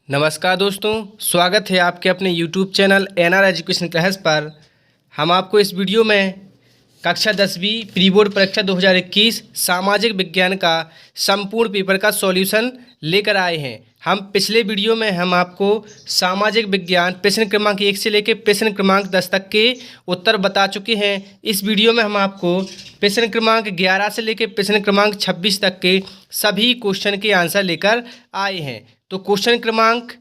नमस्कार दोस्तों, स्वागत है आपके अपने YouTube channel NR education class पर। हम आपको इस वीडियो में कक्षा 10वीं प्री बोर्ड परीक्षा 2021 सामाजिक विज्ञान का संपूर्ण पेपर का सॉल्यूशन लेकर आए हैं। हम पिछले वीडियो में हम आपको सामाजिक विज्ञान प्रश्न क्रमांक 1 से लेकर प्रश्न क्रमांक 10 तक के उत्तर बता चुके हैं। इस वीडियो में हम आपको प्रश्न क्रमांक 11 से लेकर प्रश्न क्रमांक 26 तक के सभी क्वेश्चन के आंसर लेकर आए हैं। तो क्वेश्चन क्रमांक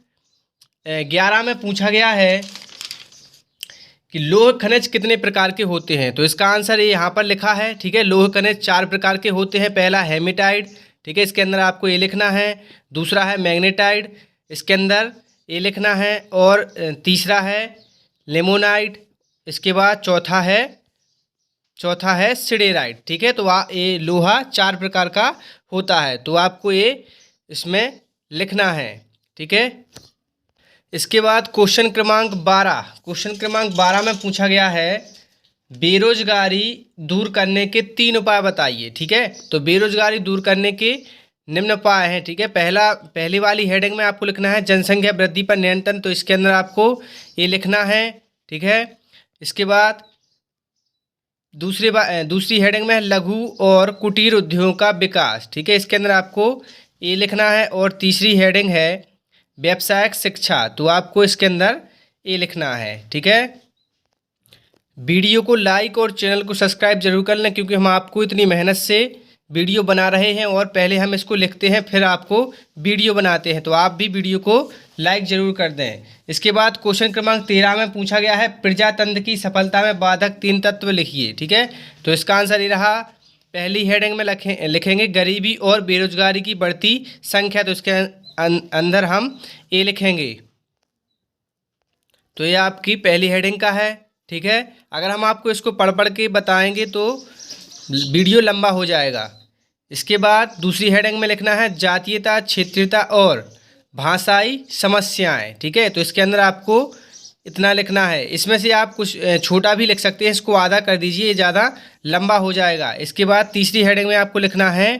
11 में पूछा गया है कि लौह खनिज कितने प्रकार के होते हैं। तो इसका आंसर ये यहाँ पर लिखा है, ठीक है। लौह खनिज 4 प्रकार के होते हैं। पहला हेमेटाइट, ठीक है, इसके अंदर आपको ये लिखना है। दूसरा है मैग्नेटाइट, इसके अंदर ये लिखना है। और तीसरा है लेमोनाइट, इसके बाद चौथा है सिडेराइट, ठीक है। तो ये लोहा 4 प्रकार का होता है, तो आपको ये इसमें लिखना है, ठीक है। इसके बाद क्वेश्चन क्रमांक 12 में पूछा गया है बेरोजगारी दूर करने के 3 उपाय बताइए, ठीक है। तो बेरोजगारी दूर करने के निम्न उपाय हैं, ठीक है। पहली वाली हेडिंग में आपको लिखना है जनसंख्या वृद्धि पर नियंत्रण, तो इसके अंदर आपको ये लिखना है, ठीक है। इसके बाद दूसरी हेडिंग में है लघु और कुटीर उद्योगों का विकास, ठीक है, इसके अंदर आपको ये लिखना है। और तीसरी हेडिंग है व्यावसायिक शिक्षा, तो आपको इसके अंदर ये लिखना है, ठीक है। वीडियो को लाइक और चैनल को सब्सक्राइब जरूर कर लें, क्योंकि हम आपको इतनी मेहनत से वीडियो बना रहे हैं और पहले हम इसको लिखते हैं फिर आपको वीडियो बनाते हैं, तो आप भी वीडियो को लाइक जरूर कर दें। इसके बाद क्वेश्चन क्रमांक 13 में पूछा गया है प्रजातंत्र की सफलता में बाधक 3 तत्व लिखिए, ठीक है। तो इसका आंसर ये रहा। पहली हेडिंग में लिखेंगे गरीबी और बेरोजगारी की बढ़ती संख्या, तो इसके अंदर हम ये लिखेंगे। तो ये आपकी पहली हेडिंग का है, ठीक है। अगर हम आपको इसको पढ़ के बताएंगे तो वीडियो लंबा हो जाएगा। इसके बाद दूसरी हेडिंग में लिखना है जातीयता, क्षेत्रीयता और भाषाई समस्याएं, ठीक है। तो इसके अंदर आपको इतना लिखना है। इसमें से आप कुछ छोटा भी लिख सकते हैं, इसको आधा कर दीजिए, ये ज़्यादा लंबा हो जाएगा। इसके बाद तीसरी हेडिंग में आपको लिखना है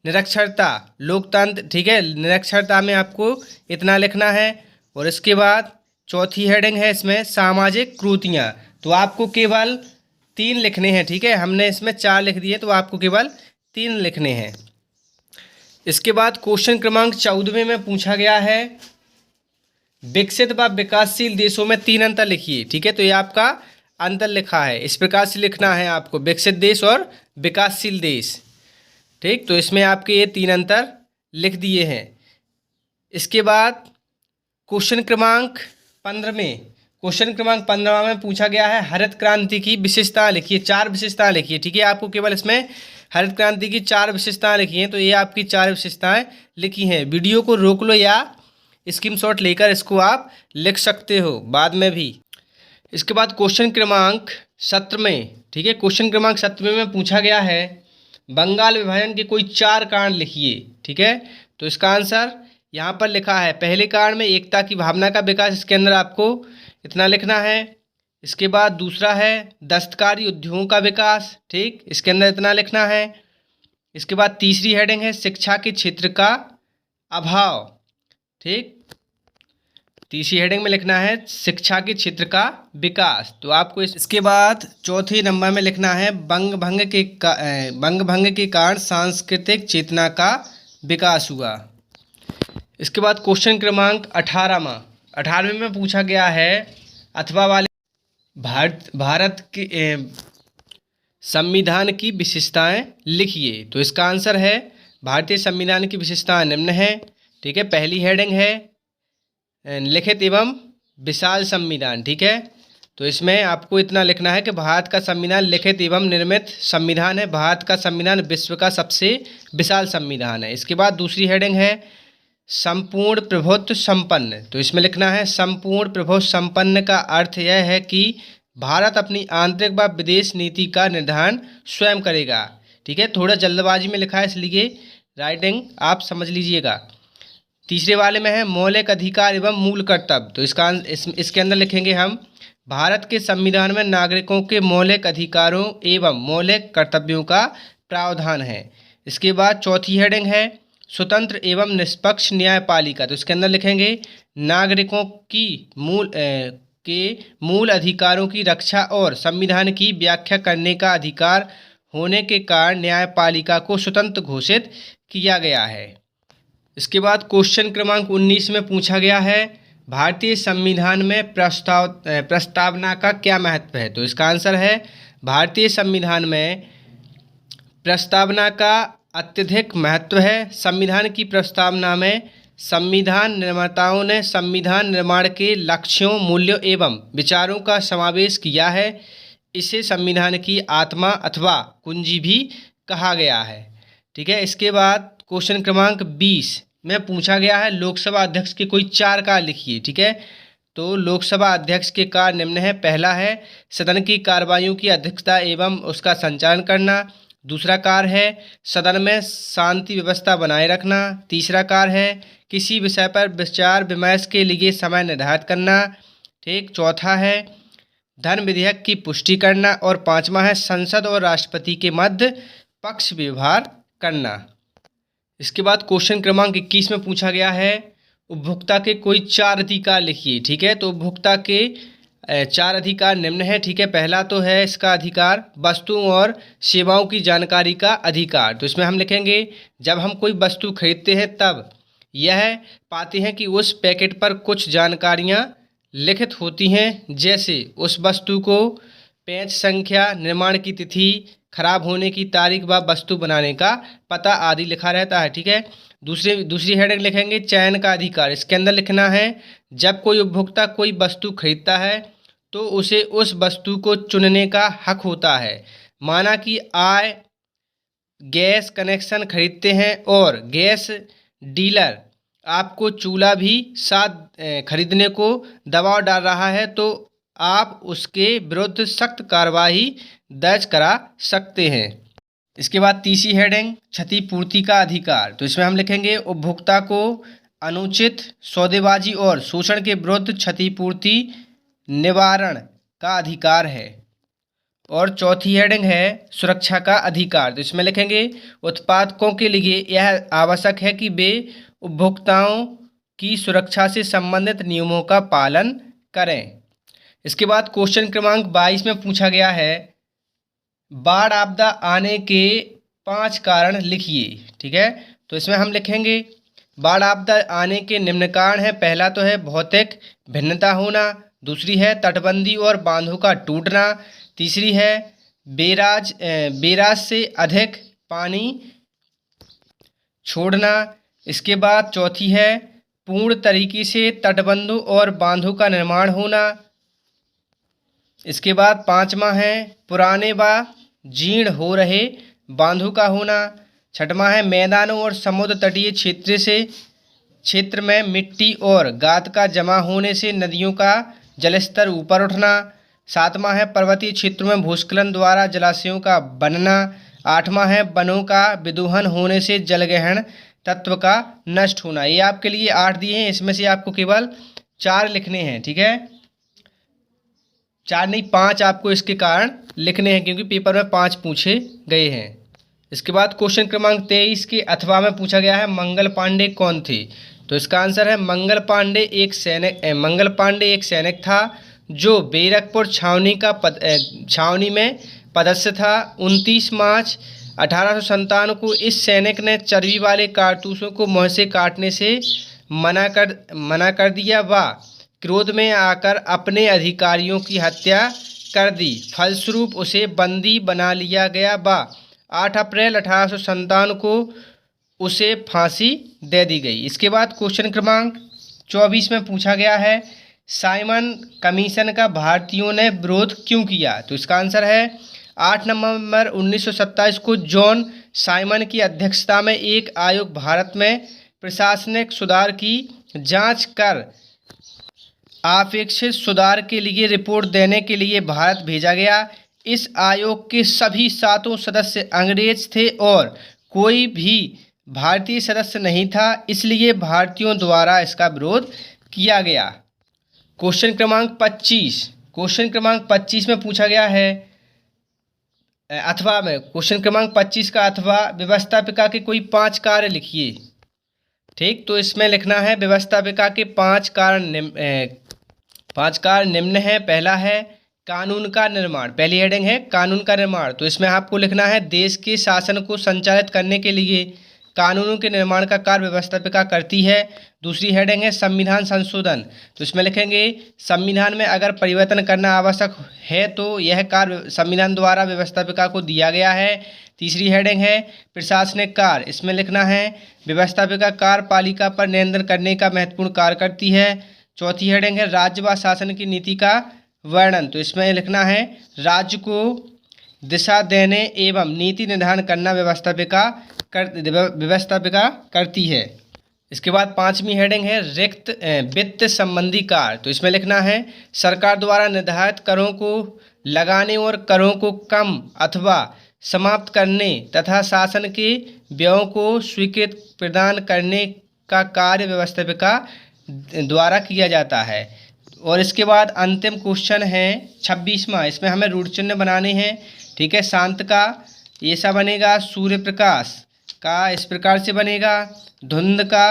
निरक्षरता, लोकतंत्र, ठीक है। निरक्षरता में आपको इतना लिखना है। और इसके बाद चौथी हेडिंग है इसमें सामाजिक कुरीतियाँ, तो आपको केवल 3 लिखने हैं, ठीक है। हमने इसमें 4 लिख दिए, तो आपको केवल 3 लिखने हैं। इसके बाद क्वेश्चन क्रमांक 14 में पूछा गया है विकसित व विकासशील देशों में 3 अंतर लिखिए, ठीक है। तो ये आपका अंतर लिखा है, इस प्रकार से लिखना है आपको, विकसित देश और विकासशील देश, ठीक। तो इसमें आपके ये 3 अंतर लिख दिए हैं। इसके बाद क्वेश्चन क्रमांक 15 में पूछा गया है हरित क्रांति की विशेषता लिखिए, 4 विशेषताएं लिखिए, ठीक है। आपको केवल इसमें हरित क्रांति की 4 विशेषताएं लिखी हैं, तो ये आपकी 4 विशेषताएं लिखी हैं। वीडियो को रोक लो या स्क्रीनशॉट लेकर इसको आप लिख सकते हो बाद में भी। इसके बाद क्वेश्चन क्रमांक 17 में, ठीक है, क्वेश्चन क्रमांक 17 में पूछा गया है बंगाल विभाजन के कोई 4 कारण लिखिए, ठीक है। तो इसका आंसर यहाँ पर लिखा है। पहले कारण में एकता की भावना का विकास, इसके अंदर आपको इतना लिखना है। इसके बाद दूसरा है दस्तकारी उद्योगों का विकास, ठीक, इसके अंदर इतना लिखना है। इसके बाद तीसरी हेडिंग है शिक्षा के क्षेत्र का अभाव, ठीक। तीसरी हेडिंग में लिखना है शिक्षा के क्षेत्र का विकास, तो आपको इसके बाद चौथे नंबर में लिखना है बंग भंग के कारण सांस्कृतिक चेतना का विकास हुआ। इसके बाद क्वेश्चन क्रमांक 18 में पूछा गया है अथवा वाले भारत के संविधान की विशेषताएं लिखिए। तो इसका आंसर है भारतीय संविधान की विशेषताएं निम्न है, ठीक है। पहली हेडिंग है लिखित एवं विशाल संविधान, ठीक है। तो इसमें आपको इतना लिखना है कि भारत का संविधान लिखित एवं निर्मित संविधान है, भारत का संविधान विश्व का सबसे विशाल संविधान है। इसके बाद दूसरी हेडिंग है संपूर्ण प्रभुत्व संपन्न, तो इसमें लिखना है संपूर्ण प्रभुत्व संपन्न का अर्थ यह है कि भारत अपनी आंतरिक व विदेश नीति का निर्धारण स्वयं करेगा, ठीक है। थोड़ा जल्दबाजी में लिखा है, इसलिए राइटिंग आप समझ लीजिएगा। तीसरे वाले में है मौलिक अधिकार एवं मूल कर्तव्य, तो इसके अंदर लिखेंगे हम भारत के संविधान में नागरिकों के मौलिक अधिकारों एवं मौलिक कर्तव्यों का प्रावधान है। इसके बाद चौथी हेडिंग है स्वतंत्र एवं निष्पक्ष न्यायपालिका। तो इसके अंदर लिखेंगे नागरिकों की मूल अधिकारों की रक्षा और संविधान की व्याख्या करने का अधिकार होने के कारण न्यायपालिका को स्वतंत्र घोषित किया गया है। इसके बाद क्वेश्चन क्रमांक 19 में पूछा गया है भारतीय संविधान में प्रस्तावना का क्या महत्व है। तो इसका आंसर है भारतीय संविधान में प्रस्तावना का अत्यधिक महत्व है। संविधान की प्रस्तावना में संविधान निर्माताओं ने संविधान निर्माण के लक्ष्यों, मूल्यों एवं विचारों का समावेश किया है। इसे संविधान की आत्मा अथवा कुंजी भी कहा गया है। ठीक है। इसके बाद क्वेश्चन क्रमांक 20 में पूछा गया है लोकसभा अध्यक्ष के कोई 4 कार्य लिखिए। ठीक है। तो लोकसभा अध्यक्ष के कार्य निम्न है। पहला है सदन की कार्रवाइयों की अध्यक्षता एवं उसका संचालन करना। दूसरा कार्य है सदन में शांति व्यवस्था बनाए रखना। तीसरा कार्य है किसी विषय पर विचार विमर्श के लिए समय निर्धारित करना। ठीक। चौथा है धन विधेयक की पुष्टि करना। और पांचवा है संसद और राष्ट्रपति के मध्य पक्ष व्यवहार करना। इसके बाद क्वेश्चन क्रमांक 21 में पूछा गया है उपभोक्ता के कोई 4 अधिकार लिखिए। ठीक है। तो उपभोक्ता के 4 अधिकार निम्न है। ठीक है। पहला तो है इसका अधिकार वस्तुओं और सेवाओं की जानकारी का अधिकार। तो इसमें हम लिखेंगे जब हम कोई वस्तु खरीदते हैं तब यह पाते हैं कि उस पैकेट पर कुछ जानकारियां लिखित होती हैं, जैसे उस वस्तु को पेच संख्या, निर्माण की तिथि, खराब होने की तारीख व वस्तु बनाने का पता आदि लिखा रहता है। ठीक है। दूसरी हेडिंग लिखेंगे चयन का अधिकार। इसके अंदर लिखना है जब कोई उपभोक्ता कोई वस्तु खरीदता है तो उसे उस वस्तु को चुनने का हक होता है। माना कि आय गैस कनेक्शन खरीदते हैं और गैस डीलर आपको चूल्हा भी साथ खरीदने को दबाव डाल रहा है तो आप उसके विरुद्ध सख्त कार्रवाई दर्ज करा सकते हैं। इसके बाद तीसरी हेडिंग क्षतिपूर्ति का अधिकार। तो इसमें हम लिखेंगे उपभोक्ता को अनुचित सौदेबाजी और शोषण के विरुद्ध क्षतिपूर्ति निवारण का अधिकार है। और चौथी हेडिंग है सुरक्षा का अधिकार। तो इसमें लिखेंगे उत्पादकों के लिए यह आवश्यक है कि वे उपभोक्ताओं की सुरक्षा से संबंधित नियमों का पालन करें। इसके बाद क्वेश्चन क्रमांक 22 में पूछा गया है बाढ़ आपदा आने के 5 कारण लिखिए। ठीक है। तो इसमें हम लिखेंगे बाढ़ आपदा आने के निम्न कारण है। पहला तो है भौतिक भिन्नता होना। दूसरी है तटबंदी और बांधों का टूटना। तीसरी है बेराज से अधिक पानी छोड़ना। इसके बाद चौथी है पूर्ण तरीके से तटबंधों और बांधों का निर्माण होना। इसके बाद पांचवा है पुराने व जीर्ण हो रहे बांधों का होना। छठवां है मैदानों और समुद्र तटीय क्षेत्र में मिट्टी और गाद का जमा होने से नदियों का जलस्तर ऊपर उठना। सातवां है पर्वतीय क्षेत्रों में भूस्खलन द्वारा जलाशयों का बनना। आठवां है वनों का विदोहन होने से जलग्रहण तत्व का नष्ट होना। ये आपके लिए 8 दिए हैं, इसमें से आपको केवल 4 लिखने हैं। ठीक है। 4 नहीं 5 आपको इसके कारण लिखने हैं क्योंकि पेपर में 5 पूछे गए हैं। इसके बाद क्वेश्चन क्रमांक 23 के अथवा में पूछा गया है मंगल पांडे कौन थे। तो इसका आंसर है मंगल पांडे एक सैनिक था जो बैरकपुर छावनी में पदस्थ था। 29 मार्च 1857 को इस सैनिक ने चर्बी वाले कारतूसों को मुंह से काटने से मना कर दिया व क्रोध में आकर अपने अधिकारियों की हत्या कर दी। फलस्वरूप उसे बंदी बना लिया गया व 8 अप्रैल 1857 को उसे फांसी दे दी गई। इसके बाद क्वेश्चन क्रमांक 24 में पूछा गया है साइमन कमीशन का भारतीयों ने विरोध क्यों किया। तो इसका आंसर है 8 नवंबर 1927 को जॉन साइमन की अध्यक्षता में एक आयोग भारत में प्रशासनिक सुधार की जांच कर अपेक्षित सुधार के लिए रिपोर्ट देने के लिए भारत भेजा गया। इस आयोग के सभी 7 सदस्य अंग्रेज थे और कोई भी भारतीय सदस्य नहीं था, इसलिए भारतीयों द्वारा इसका विरोध किया गया। क्वेश्चन क्रमांक 25 में पूछा गया है अथवा में क्वेश्चन क्रमांक 25 का अथवा व्यवस्थापिका के कोई 5 कार्य लिखिए। ठीक, तो इसमें लिखना है व्यवस्थापिका के 5 कारण निम्न है। पहला है कानून का निर्माण, पहली हेडिंग है कानून का निर्माण। तो इसमें आपको लिखना है देश के शासन को संचालित करने के लिए कानूनों के निर्माण का कार्य व्यवस्थापिका करती है। दूसरी हेडिंग है संविधान संशोधन। तो इसमें लिखेंगे संविधान में अगर परिवर्तन करना आवश्यक है तो यह कार्य संविधान द्वारा व्यवस्थापिका को दिया गया है। तीसरी हेडिंग है प्रशासनिक कार्य। इसमें लिखना है व्यवस्थापिका कार्यपालिका पर नियंत्रण करने का महत्वपूर्ण कार्य करती है। चौथी हेडिंग है राज्य व शासन की नीति का वर्णन। तो इसमें लिखना है राज्य को दिशा देने एवं नीति निर्धारण करना व्यवस्थापिका करती है। इसके बाद 5वीं हेडिंग है रिक्त वित्त संबंधी कार्य। तो इसमें लिखना है सरकार द्वारा निर्धारित करों को लगाने और करों को कम अथवा समाप्त करने तथा शासन के व्ययों को स्वीकृति प्रदान करने का कार्य व्यवस्थापिका द्वारा किया जाता है। और इसके बाद अंतिम क्वेश्चन है 26वां। इसमें हमें रूढ़ चिन्ह बनाने हैं। ठीक है, शांत का ऐसा बनेगा, सूर्य प्रकाश का इस प्रकार से बनेगा, धुंध का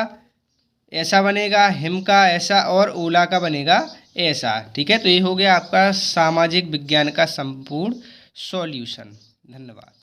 ऐसा बनेगा, हिम का ऐसा और ओला का बनेगा ऐसा। ठीक है, तो ये हो गया आपका सामाजिक विज्ञान का संपूर्ण सॉल्यूशन। धन्यवाद।